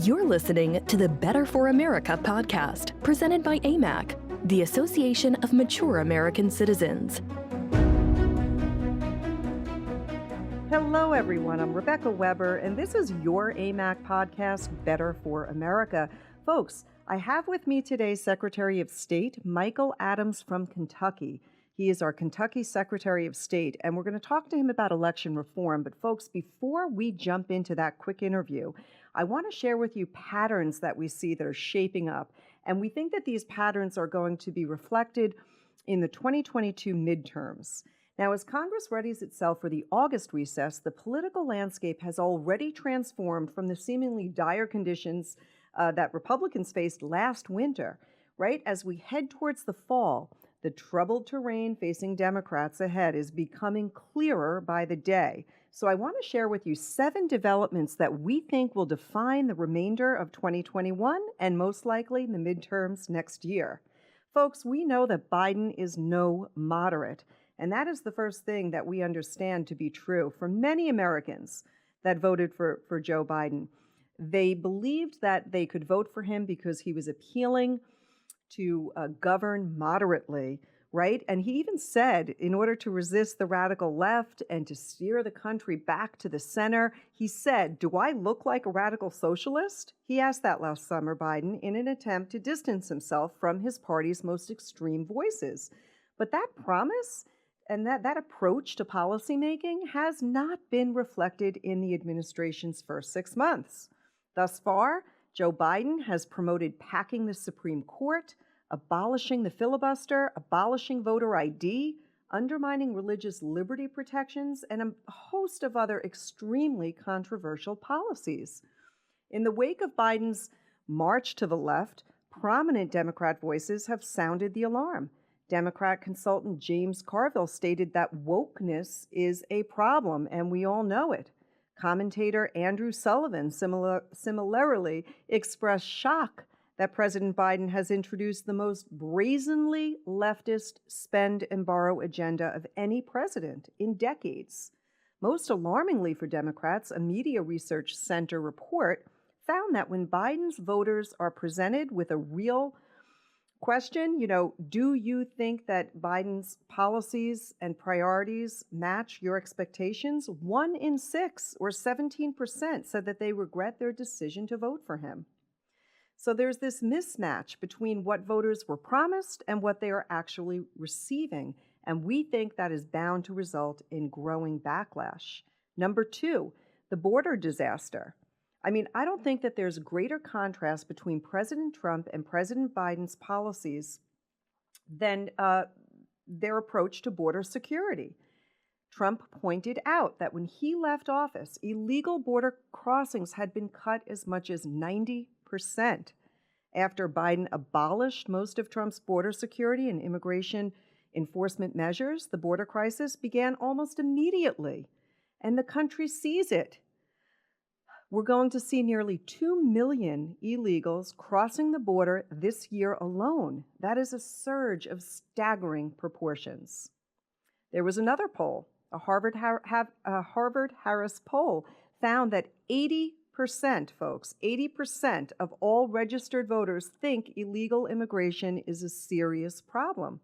You're listening to the Better for America podcast, presented by Amac, the Association of Mature American Citizens. Hello, everyone. I'm Rebecca Weber, and this is your Amac podcast, Better for America. Folks, I have with me today Secretary of State Michael Adams from Kentucky. He is our Kentucky Secretary of State, and we're going to talk to him about election reform. But folks, before we jump into that quick interview, I want to share with you patterns that we see that are shaping up. And we think that these patterns are going to be reflected in the 2022 midterms. Now, as Congress readies itself for the August recess, the political landscape has already transformed from the seemingly dire conditions that Republicans faced last winter, right? As we head towards the fall, the troubled terrain facing Democrats ahead is becoming clearer by the day. So I want to share with you 7 developments that we think will define the remainder of 2021 and most likely the midterms next year. Folks, we know that Biden is no moderate, and that is the first thing that we understand to be true for many Americans that voted for Joe Biden. They believed that they could vote for him because he was appealing to govern moderately, right? And he even said, in order to resist the radical left and to steer the country back to the center, he said, "Do I look like a radical socialist?" He asked that last summer, Biden, in an attempt to distance himself from his party's most extreme voices. But that promise and that approach to policymaking has not been reflected in the administration's first 6 months. Thus far, Joe Biden has promoted packing the Supreme Court, abolishing the filibuster, abolishing voter ID, undermining religious liberty protections, and a host of other extremely controversial policies. In the wake of Biden's march to the left, prominent Democrat voices have sounded the alarm. Democrat consultant James Carville stated that wokeness is a problem, and we all know it. Commentator Andrew Sullivan similarly expressed shock that President Biden has introduced the most brazenly leftist spend and borrow agenda of any president in decades. Most alarmingly for Democrats, a Media Research Center report found that when Biden's voters are presented with a real question, do you think that Biden's policies and priorities match your expectations? 1 in 6, or 17%, said that they regret their decision to vote for him. So there's this mismatch between what voters were promised and what they are actually receiving, and we think that is bound to result in growing backlash. Number 2, the border disaster. I don't think that there's greater contrast between President Trump and President Biden's policies than their approach to border security. Trump pointed out that when he left office, illegal border crossings had been cut as much as 90%. After Biden abolished most of Trump's border security and immigration enforcement measures, the border crisis began almost immediately, and the country sees it. We're going to see nearly 2 million illegals crossing the border this year alone. That is a surge of staggering proportions. There was another poll. A Harvard-Harris poll found that 80%, folks, 80% of all registered voters think illegal immigration is a serious problem.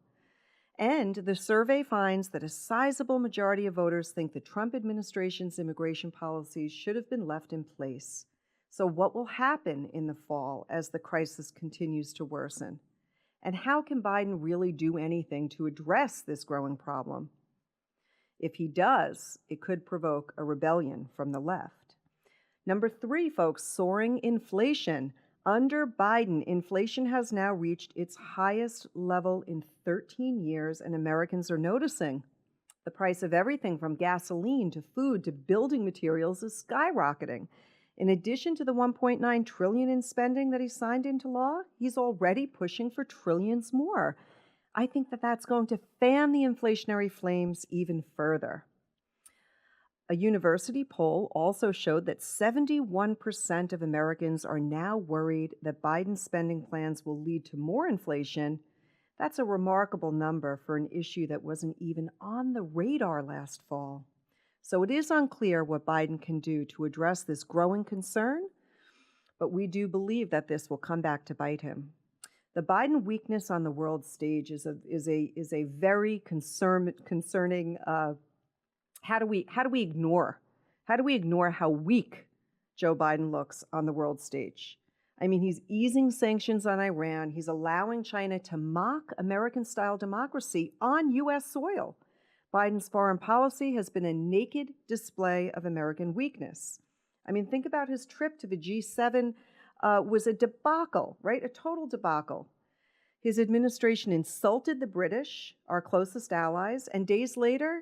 And the survey finds that a sizable majority of voters think the Trump administration's immigration policies should have been left in place. So what will happen in the fall as the crisis continues to worsen? And how can Biden really do anything to address this growing problem? If he does, it could provoke a rebellion from the left. Number 3, folks, soaring inflation. Under Biden, inflation has now reached its highest level in 13 years, and Americans are noticing. The price of everything from gasoline to food to building materials is skyrocketing. In addition to the $1.9 trillion in spending that he signed into law, he's already pushing for trillions more. I think that that's going to fan the inflationary flames even further. A university poll also showed that 71% of Americans are now worried that Biden's spending plans will lead to more inflation. That's a remarkable number for an issue that wasn't even on the radar last fall. So it is unclear what Biden can do to address this growing concern, but we do believe that this will come back to bite him. The Biden weakness on the world stage is a very concerning. How do we ignore how weak Joe Biden looks on the world stage? I mean, he's easing sanctions on Iran. He's allowing China to mock American-style democracy on U.S. soil. Biden's foreign policy has been a naked display of American weakness. I mean, think about his trip to the G7 was a debacle, right? A total debacle. His administration insulted the British, our closest allies, and days later,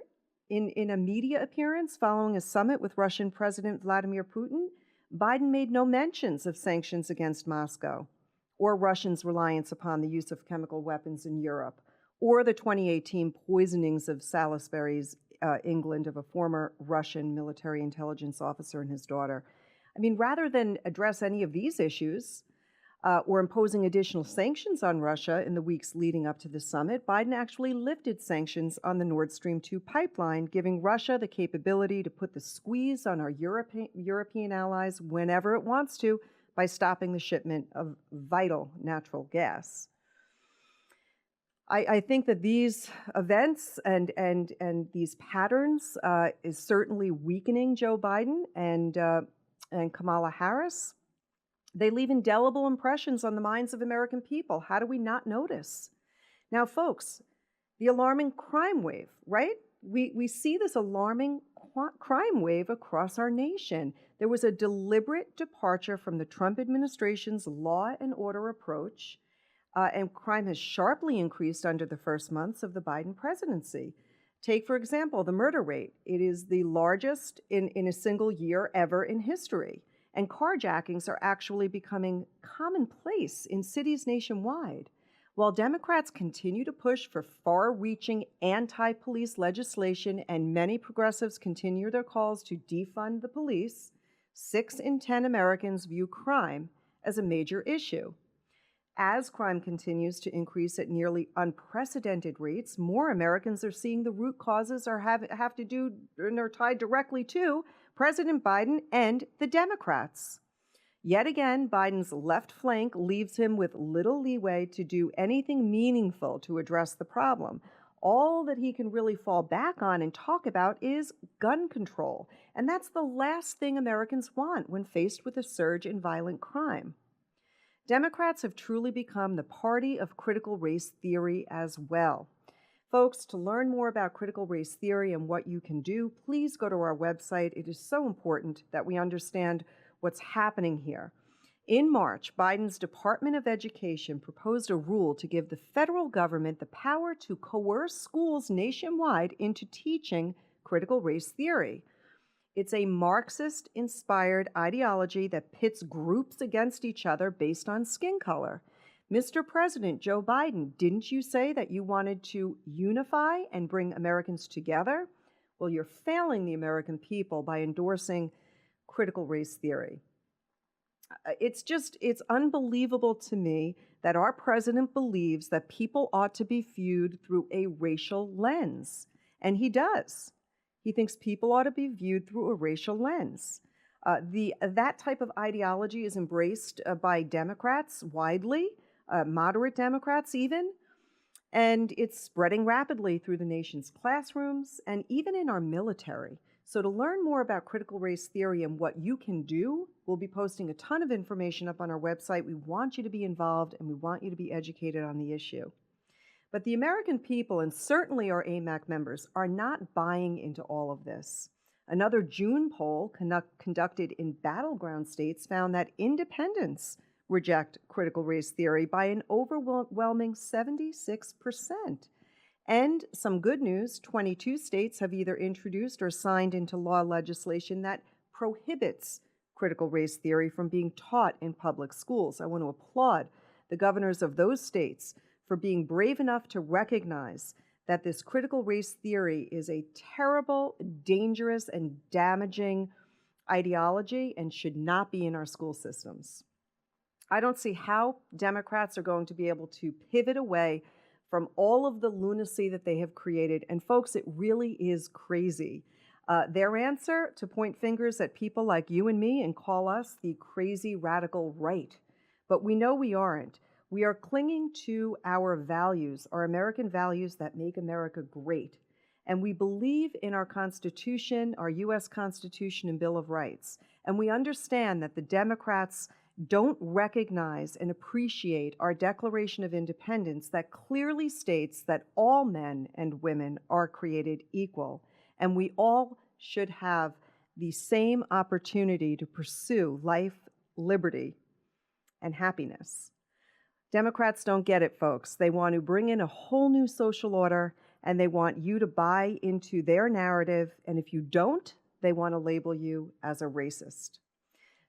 in a media appearance following a summit with Russian President Vladimir Putin, Biden made no mentions of sanctions against Moscow or Russians' reliance upon the use of chemical weapons in Europe or the 2018 poisonings of Salisbury's, England, of a former Russian military intelligence officer and his daughter. I mean, rather than address any of these issues or imposing additional sanctions on Russia in the weeks leading up to the summit, Biden actually lifted sanctions on the Nord Stream 2 pipeline, giving Russia the capability to put the squeeze on our European allies whenever it wants to by stopping the shipment of vital natural gas. I think that these events and these patterns is certainly weakening Joe Biden and Kamala Harris. They leave indelible impressions on the minds of American people. How do we not notice? Now, folks, the alarming crime wave, right? We see this alarming crime wave across our nation. There was a deliberate departure from the Trump administration's law and order approach, and crime has sharply increased under the first months of the Biden presidency. Take, for example, the murder rate. It is the largest in a single year ever in history. And carjackings are actually becoming commonplace in cities nationwide. While Democrats continue to push for far-reaching anti-police legislation and many progressives continue their calls to defund the police, 6 in 10 Americans view crime as a major issue. As crime continues to increase at nearly unprecedented rates, more Americans are seeing the root causes have to do and are tied directly to President Biden and the Democrats. Yet again, Biden's left flank leaves him with little leeway to do anything meaningful to address the problem. All that he can really fall back on and talk about is gun control. And that's the last thing Americans want when faced with a surge in violent crime. Democrats have truly become the party of critical race theory as well. Folks, to learn more about critical race theory and what you can do, please go to our website. It is so important that we understand what's happening here. In March, Biden's Department of Education proposed a rule to give the federal government the power to coerce schools nationwide into teaching critical race theory. It's a Marxist-inspired ideology that pits groups against each other based on skin color. Mr. President Joe Biden, didn't you say that you wanted to unify and bring Americans together? Well, you're failing the American people by endorsing critical race theory. It's unbelievable to me that our president believes that people ought to be viewed through a racial lens. And he does. He thinks people ought to be viewed through a racial lens. That type of ideology is embraced by Democrats widely, moderate Democrats even, and it's spreading rapidly through the nation's classrooms and even in our military. So to learn more about critical race theory and what you can do, we'll be posting a ton of information up on our website. We want you to be involved and we want you to be educated on the issue. But the American people, and certainly our AMAC members, are not buying into all of this. Another June poll conducted in battleground states found that independents reject critical race theory by an overwhelming 76%. And some good news, 22 states have either introduced or signed into law legislation that prohibits critical race theory from being taught in public schools. I want to applaud the governors of those states for being brave enough to recognize that this critical race theory is a terrible, dangerous, and damaging ideology and should not be in our school systems. I don't see how Democrats are going to be able to pivot away from all of the lunacy that they have created. And folks, it really is crazy. Their answer to point fingers at people like you and me and call us the crazy radical right. But we know we aren't. We are clinging to our values, our American values that make America great. And we believe in our Constitution, our U.S. Constitution and Bill of Rights. And we understand that the Democrats don't recognize and appreciate our Declaration of Independence that clearly states that all men and women are created equal, and we all should have the same opportunity to pursue life, liberty, and happiness. Democrats don't get it, folks. They want to bring in a whole new social order, and they want you to buy into their narrative, and if you don't, they want to label you as a racist.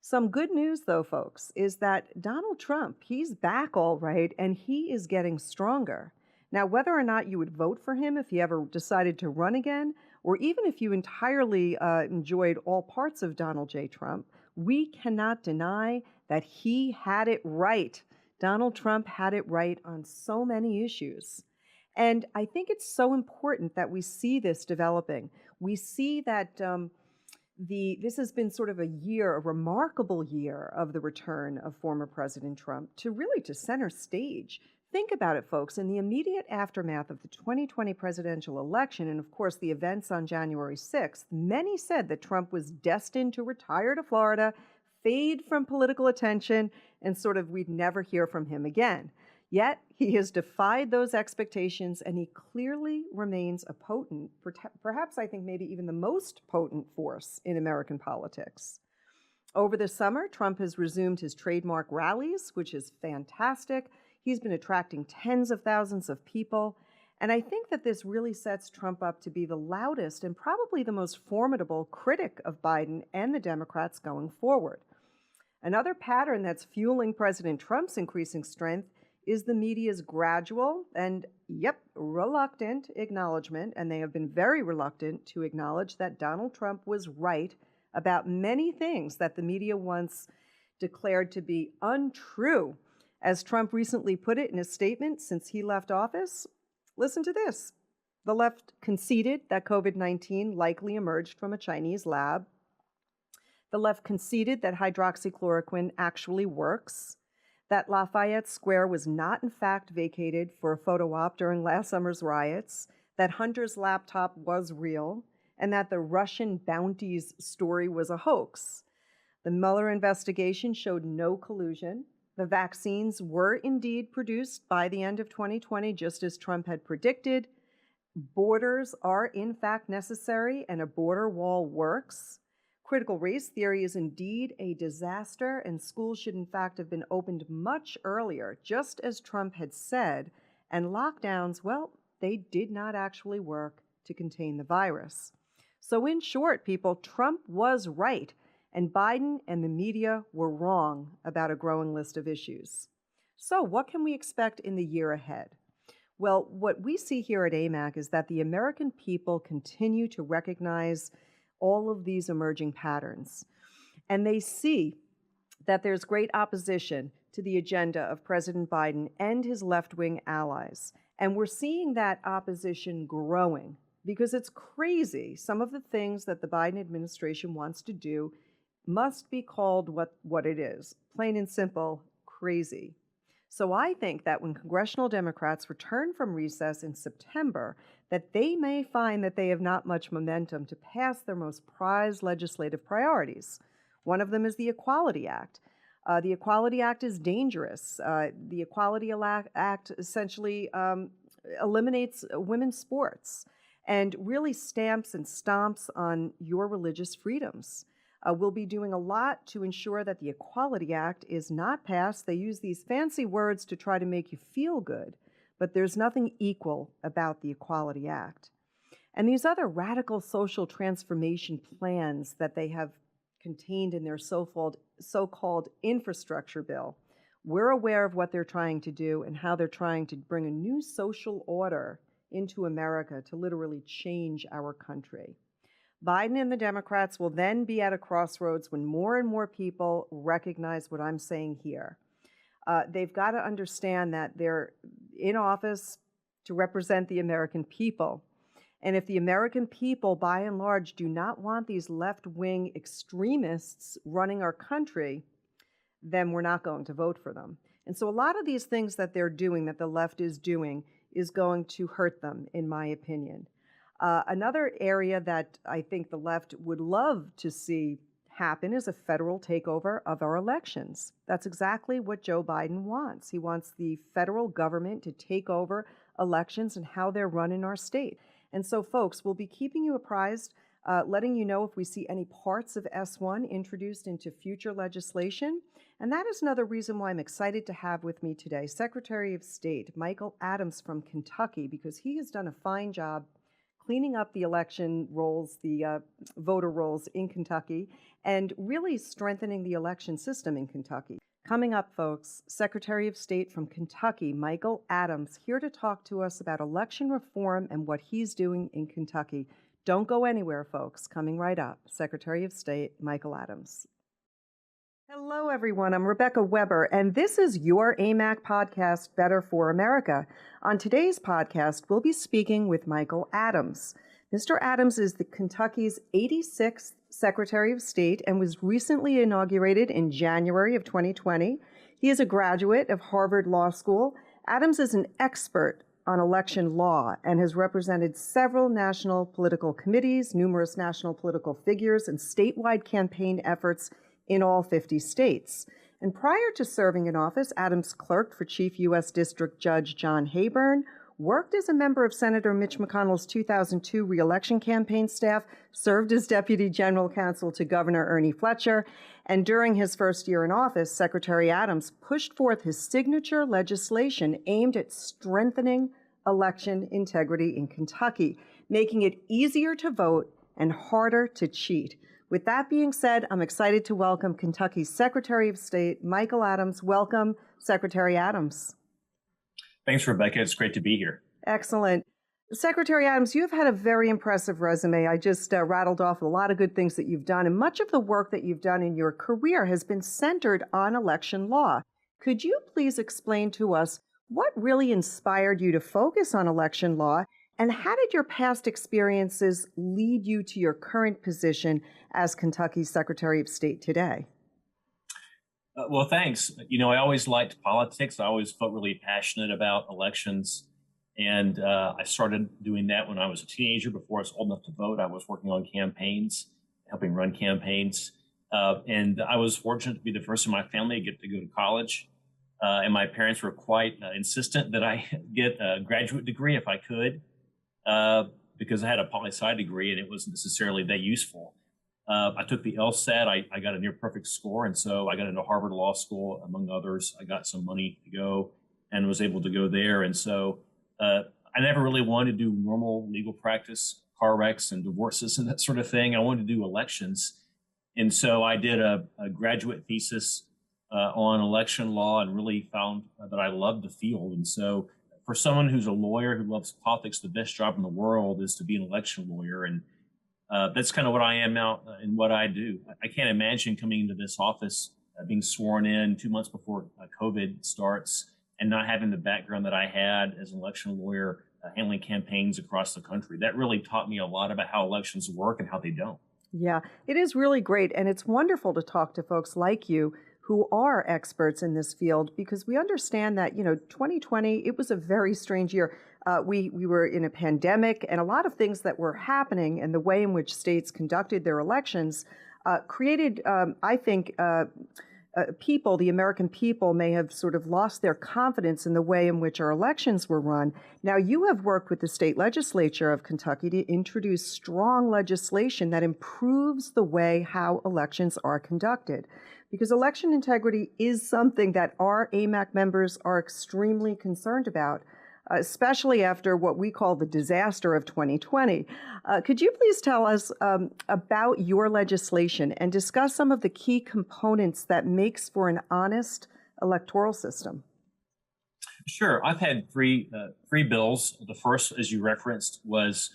Some good news, though, folks, is that Donald Trump, he's back all right, and he is getting stronger. Now, whether or not you would vote for him if he ever decided to run again, or even if you entirely enjoyed all parts of Donald J. Trump, we cannot deny that he had it right. Donald Trump had it right on so many issues. And I think it's so important that we see this developing. We see that this has been sort of a remarkable year of the return of former President Trump to center stage. Think about it, folks. In the immediate aftermath of the 2020 presidential election, and of course the events on January 6th, many said that Trump was destined to retire to Florida, fade from political attention, and we'd never hear from him again. Yet, he has defied those expectations, and he clearly remains a potent, perhaps I think maybe even the most potent force in American politics. Over the summer, Trump has resumed his trademark rallies, which is fantastic. He's been attracting tens of thousands of people, and I think that this really sets Trump up to be the loudest and probably the most formidable critic of Biden and the Democrats going forward. Another pattern that's fueling President Trump's increasing strength is the media's gradual and, reluctant acknowledgement, and they have been very reluctant to acknowledge that Donald Trump was right about many things that the media once declared to be untrue. As Trump recently put it in a statement since he left office, listen to this. The left conceded that COVID-19 likely emerged from a Chinese lab. The left conceded that hydroxychloroquine actually works, that Lafayette Square was not in fact vacated for a photo op during last summer's riots, that Hunter's laptop was real, and that the Russian bounties story was a hoax. The Mueller investigation showed no collusion. The vaccines were indeed produced by the end of 2020, just as Trump had predicted. Borders are in fact necessary, and a border wall works. Critical race theory is indeed a disaster, and schools should in fact have been opened much earlier, just as Trump had said, and lockdowns, they did not actually work to contain the virus. So in short, people, Trump was right, and Biden and the media were wrong about a growing list of issues. So what can we expect in the year ahead? Well, what we see here at Amac is that the American people continue to recognize all of these emerging patterns. And they see that there's great opposition to the agenda of President Biden and his left-wing allies. And we're seeing that opposition growing because it's crazy. Some of the things that the Biden administration wants to do must be called what it is, plain and simple, crazy. So I think that when congressional Democrats return from recess in September, that they may find that they have not much momentum to pass their most prized legislative priorities. One of them is the Equality Act. The Equality Act is dangerous. The Equality Act essentially eliminates women's sports and really stamps and stomps on your religious freedoms. We'll be doing a lot to ensure that the Equality Act is not passed. They use these fancy words to try to make you feel good, but there's nothing equal about the Equality Act. And these other radical social transformation plans that they have contained in their so-called infrastructure bill, we're aware of what they're trying to do and how they're trying to bring a new social order into America to literally change our country. Biden and the Democrats will then be at a crossroads when more and more people recognize what I'm saying here. They've got to understand that they're in office to represent the American people. And if the American people, by and large, do not want these left-wing extremists running our country, then we're not going to vote for them. And so a lot of these things that they're doing, that the left is doing, is going to hurt them, in my opinion. Another area that I think the left would love to see happen is a federal takeover of our elections. That's exactly what Joe Biden wants. He wants the federal government to take over elections and how they're run in our state. And so, folks, we'll be keeping you apprised, letting you know if we see any parts of S1 introduced into future legislation. And that is another reason why I'm excited to have with me today Secretary of State Michael Adams from Kentucky, because he has done a fine job cleaning up the election rolls, the voter rolls in Kentucky, and really strengthening the election system in Kentucky. Coming up, folks, Secretary of State from Kentucky, Michael Adams, here to talk to us about election reform and what he's doing in Kentucky. Don't go anywhere, folks. Coming right up, Secretary of State Michael Adams. Hello, everyone. I'm Rebecca Weber, and this is your Amac podcast, Better for America. On today's podcast, we'll be speaking with Michael Adams. Mr. Adams is the Kentucky's 86th Secretary of State and was recently inaugurated in January of 2020. He is a graduate of Harvard Law School. Adams is an expert on election law and has represented several national political committees, numerous national political figures, and statewide campaign efforts in all 50 states. And prior to serving in office, Adams clerked for Chief U.S. District Judge John Hayburn, worked as a member of Senator Mitch McConnell's 2002 reelection campaign staff, served as Deputy General Counsel to Governor Ernie Fletcher, and during his first year in office, Secretary Adams pushed forth his signature legislation aimed at strengthening election integrity in Kentucky, making it easier to vote and harder to cheat. With that being said, I'm excited to welcome Kentucky's Secretary of State, Michael Adams. Welcome, Secretary Adams. Thanks, Rebecca. It's great to be here. Excellent. Secretary Adams, you've had a very impressive resume. I just rattled off a lot of good things that you've done, and much of the work that you've done in your career has been centered on election law. Could you please explain to us what really inspired you to focus on election law, and how did your past experiences lead you to your current position as Kentucky's Secretary of State today? Well, thanks. You know, I always liked politics. I always felt really passionate about elections. And I started doing that when I was a teenager. Before I was old enough to vote, I was working on campaigns, helping run campaigns. And I was fortunate to be the first in my family to get to go to college. And my parents were quite insistent that I get a graduate degree if I could, because I had a poli-sci degree and it wasn't necessarily that useful. I took the LSAT. I got a near perfect score. And so I got into Harvard Law School, among others. I got some money to go and was able to go there. And so I never really wanted to do normal legal practice, car wrecks and divorces and that sort of thing. I wanted to do elections. And so I did a graduate thesis on election law and really found that I loved the field. And so for someone who's a lawyer who loves politics, the best job in the world is to be an election lawyer. And that's kind of what I am now and what I do. I can't imagine coming into this office, being sworn in 2 months before COVID starts and not having the background that I had as an election lawyer handling campaigns across the country. That really taught me a lot about how elections work and how they don't. Yeah, it is really great. And it's wonderful to talk to folks like you who are experts in this field, because we understand that, 2020, it was a very strange year. We were in a pandemic, and a lot of things that were happening and the way in which states conducted their elections created, I think, people, the American people, may have sort of lost their confidence in the way in which our elections were run. Now, you have worked with the state legislature of Kentucky to introduce strong legislation that improves the way how elections are conducted, because election integrity is something that our AMAC members are extremely concerned about, especially after what we call the disaster of 2020. Could you please tell us about your legislation and discuss some of the key components that makes for an honest electoral system? Sure. I've had three bills. The first, as you referenced, was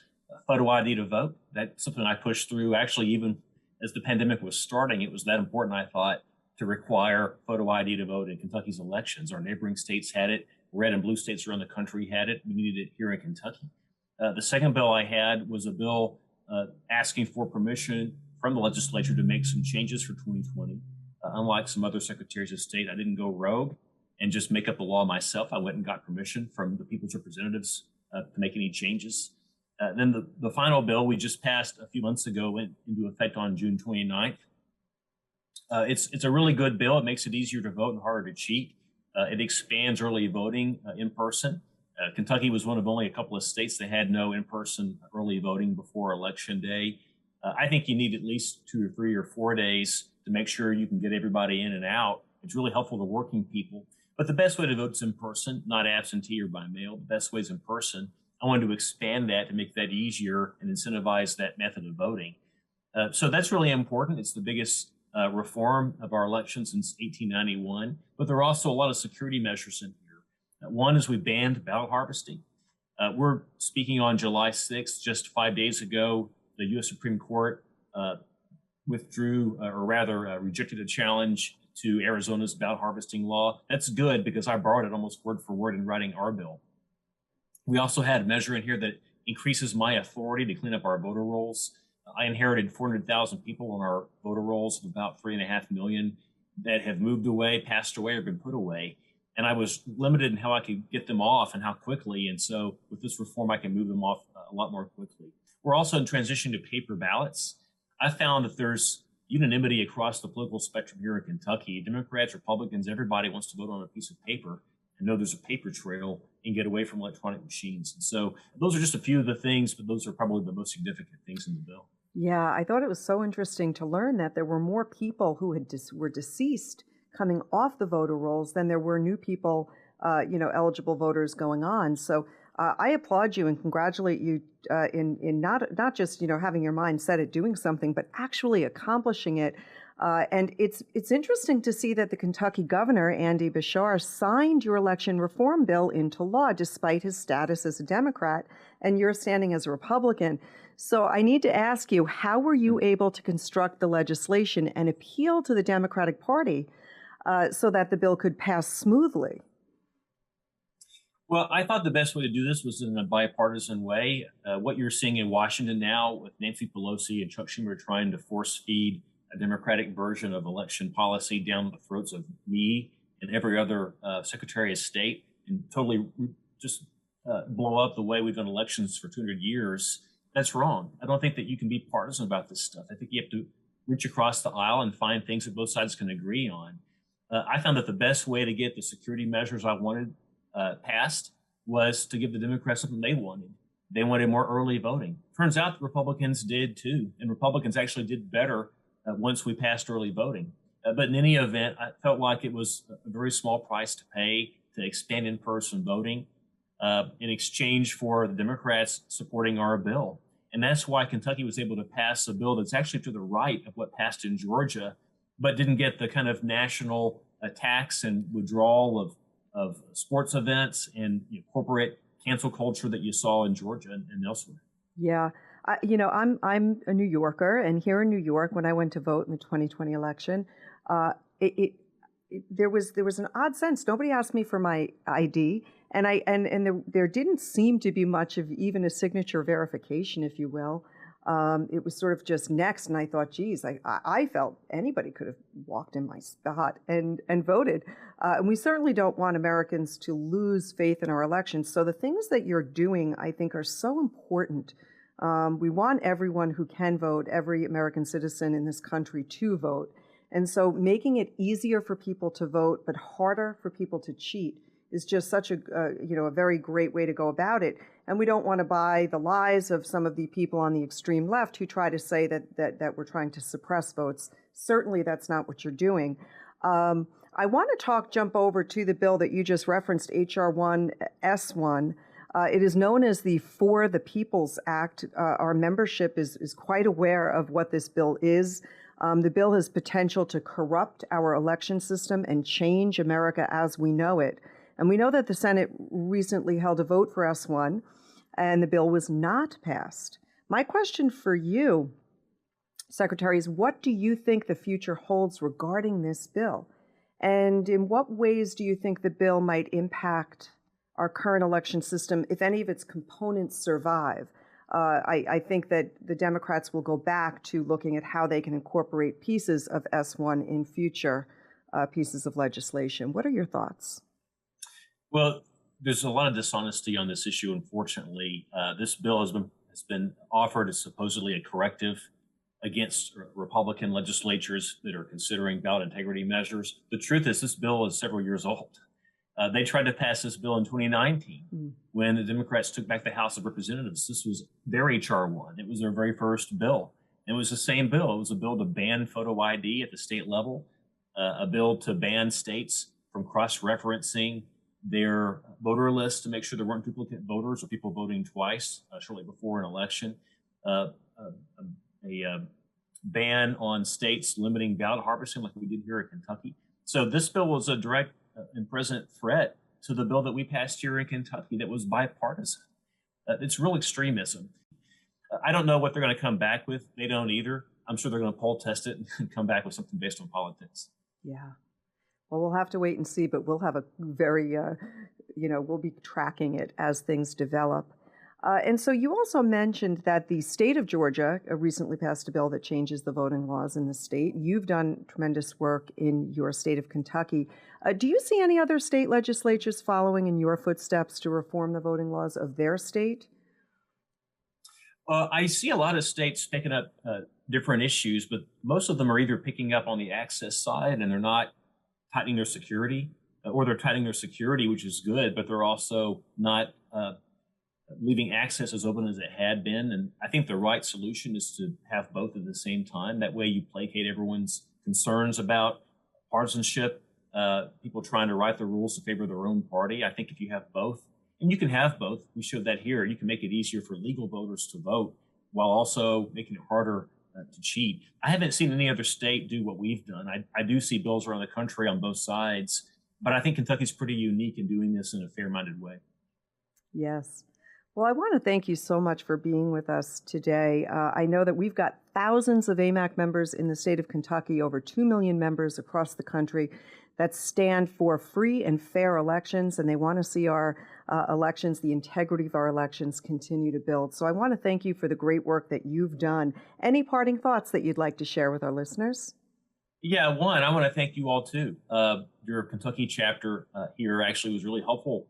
photo ID to vote. That's something I pushed through. Actually, even as the pandemic was starting, it was that important, I thought, to require photo ID to vote in Kentucky's elections. Our neighboring states had it. Red and blue states around the country had it. We needed it here in Kentucky. The second bill I had was a bill asking for permission from the legislature to make some changes for 2020. Unlike some other secretaries of state, I didn't go rogue and just make up the law myself. I went and got permission from the people's representatives to make any changes. Then the final bill we just passed a few months ago went into effect on June 29th. It's a really good bill. It makes it easier to vote and harder to cheat. It expands early voting in person. Kentucky was one of only a couple of states that had no in-person early voting before Election Day. I think you need at least 2 or 3 or 4 days to make sure you can get everybody in and out. It's really helpful to working people. But the best way to vote is in person, not absentee or by mail. The best way is in person. I wanted to expand that to make that easier and incentivize that method of voting. So that's really important. It's the biggest reform of our election since 1891. But there are also a lot of security measures in here. One is we banned ballot harvesting. We're speaking on July 6th. Just 5 days ago, the U.S. Supreme Court withdrew, or rather rejected a challenge to Arizona's ballot harvesting law. That's good because I borrowed it almost word for word in writing our bill. We also had a measure in here that increases my authority to clean up our voter rolls. I inherited 400,000 people on our voter rolls of about 3.5 million that have moved away, passed away, or been put away. And I was limited in how I could get them off and how quickly. And so with this reform, I can move them off a lot more quickly. We're also in transition to paper ballots. I found that there's unanimity across the political spectrum here in Kentucky. Democrats, Republicans, everybody wants to vote on a piece of paper and know there's a paper trail and get away from electronic machines. And so those are just a few of the things, but those are probably the most significant things in the bill. Yeah, I thought it was so interesting to learn that there were more people who were deceased coming off the voter rolls than there were new people, eligible voters going on. So I applaud you and congratulate you in not just having your mind set at doing something, but actually accomplishing it. And it's interesting to see that the Kentucky governor, Andy Beshear, signed your election reform bill into law despite his status as a Democrat and your standing as a Republican. So I need to ask you, how were you able to construct the legislation and appeal to the Democratic Party so that the bill could pass smoothly? Well, I thought the best way to do this was in a bipartisan way. What you're seeing in Washington now with Nancy Pelosi and Chuck Schumer trying to force feed a Democratic version of election policy down the throats of me and every other Secretary of State and totally just blow up the way we've done elections for 200 years, that's wrong. I don't think that you can be partisan about this stuff. I think you have to reach across the aisle and find things that both sides can agree on. I found that the best way to get the security measures I wanted passed was to give the Democrats something they wanted. They wanted more early voting. Turns out the Republicans did too, and Republicans actually did better once we passed early voting. But in any event, I felt like it was a very small price to pay to expand in-person voting in exchange for the Democrats supporting our bill. And that's why Kentucky was able to pass a bill that's actually to the right of what passed in Georgia, but didn't get the kind of national tax and withdrawal of sports events and corporate cancel culture that you saw in Georgia and elsewhere. Yeah. I'm a New Yorker, and here in New York, when I went to vote in the 2020 election, there was an odd sense. Nobody asked me for my ID, and there didn't seem to be much of even a signature verification, if you will. It was sort of just next, and I thought, geez, I felt anybody could have walked in my spot and voted. And we certainly don't want Americans to lose faith in our elections. So the things that you're doing, I think, are so important. We want everyone who can vote, every American citizen in this country to vote. And so making it easier for people to vote, but harder for people to cheat is just such a very great way to go about it. And we don't want to buy the lies of some of the people on the extreme left who try to say that we're trying to suppress votes. Certainly that's not what you're doing. I want to jump over to the bill that you just referenced, H.R. 1S1. It is known as the For the People's Act. Our membership is quite aware of what this bill is. The bill has potential to corrupt our election system and change America as we know it. And we know that the Senate recently held a vote for S1, and the bill was not passed. My question for you, Secretary, is what do you think the future holds regarding this bill? And in what ways do you think the bill might impact our current election system, if any of its components survive, I think that the Democrats will go back to looking at how they can incorporate pieces of S1 in future pieces of legislation. What are your thoughts? Well, there's a lot of dishonesty on this issue, unfortunately. This bill has been offered as supposedly a corrective against Republican legislatures that are considering ballot integrity measures. The truth is this bill is several years old. They tried to pass this bill in 2019 when the Democrats took back the House of Representatives. This was their H.R. 1. It was their very first bill. It was the same bill. It was a bill to ban photo ID at the state level, a bill to ban states from cross-referencing their voter list to make sure there weren't duplicate voters or people voting twice shortly before an election, a ban on states limiting ballot harvesting like we did here in Kentucky. So this bill was a direct and present threat to the bill that we passed here in Kentucky that was bipartisan. It's real extremism. I don't know what they're going to come back with. They don't either. I'm sure they're going to poll test it and come back with something based on politics. Yeah. Well, we'll have to wait and see, but we'll have a very, we'll be tracking it as things develop. And so you also mentioned that the state of Georgia recently passed a bill that changes the voting laws in the state. You've done tremendous work in your state of Kentucky. Do you see any other state legislatures following in your footsteps to reform the voting laws of their state? I see a lot of states picking up different issues, but most of them are either picking up on the access side and they're not tightening their security, or they're tightening their security, which is good, but they're also not leaving access as open as it had been. And I think the right solution is to have both at the same time. That way you placate everyone's concerns about partisanship, people trying to write the rules to favor their own party. I think if you have both, and you can have both, we showed that here, you can make it easier for legal voters to vote while also making it harder to cheat. I haven't seen any other state do what we've done. I do see bills around the country on both sides, but I think Kentucky's pretty unique in doing this in a fair-minded way. Yes. Well, I want to thank you so much for being with us today. I know that we've got thousands of AMAC members in the state of Kentucky, over 2 million members across the country that stand for free and fair elections, and they want to see our elections, the integrity of our elections, continue to build. So I want to thank you for the great work that you've done. Any parting thoughts that you'd like to share with our listeners? Yeah, one, I want to thank you all too. Your Kentucky chapter here actually was really helpful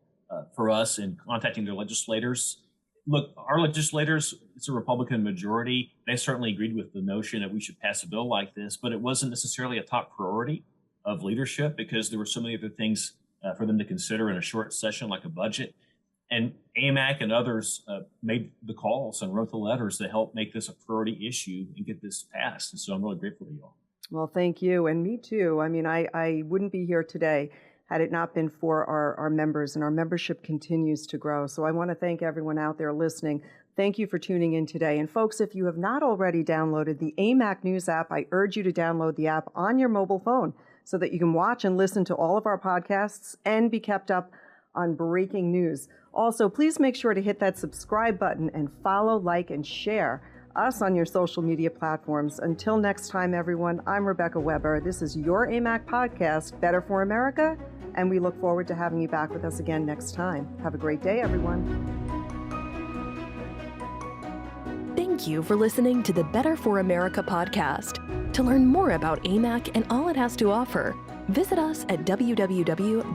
for us in contacting their legislators. Look, our legislators, it's a Republican majority. They certainly agreed with the notion that we should pass a bill like this, but it wasn't necessarily a top priority of leadership because there were so many other things for them to consider in a short session like a budget. And AMAC and others made the calls and wrote the letters to help make this a priority issue and get this passed. And so I'm really grateful to you all. Well, thank you. And me too. I mean, I wouldn't be here today had it not been for our members, and our membership continues to grow. So I want to thank everyone out there listening. Thank you for tuning in today. And folks, if you have not already downloaded the AMAC News app, I urge you to download the app on your mobile phone so that you can watch and listen to all of our podcasts and be kept up on breaking news. Also, please make sure to hit that subscribe button and follow, like, and share us on your social media platforms. Until next time, everyone, I'm Rebecca Weber. This is your AMAC podcast, Better for America, and we look forward to having you back with us again next time. Have a great day, everyone. Thank you for listening to the Better for America podcast. To learn more about AMAC and all it has to offer, visit us at www.amac.us.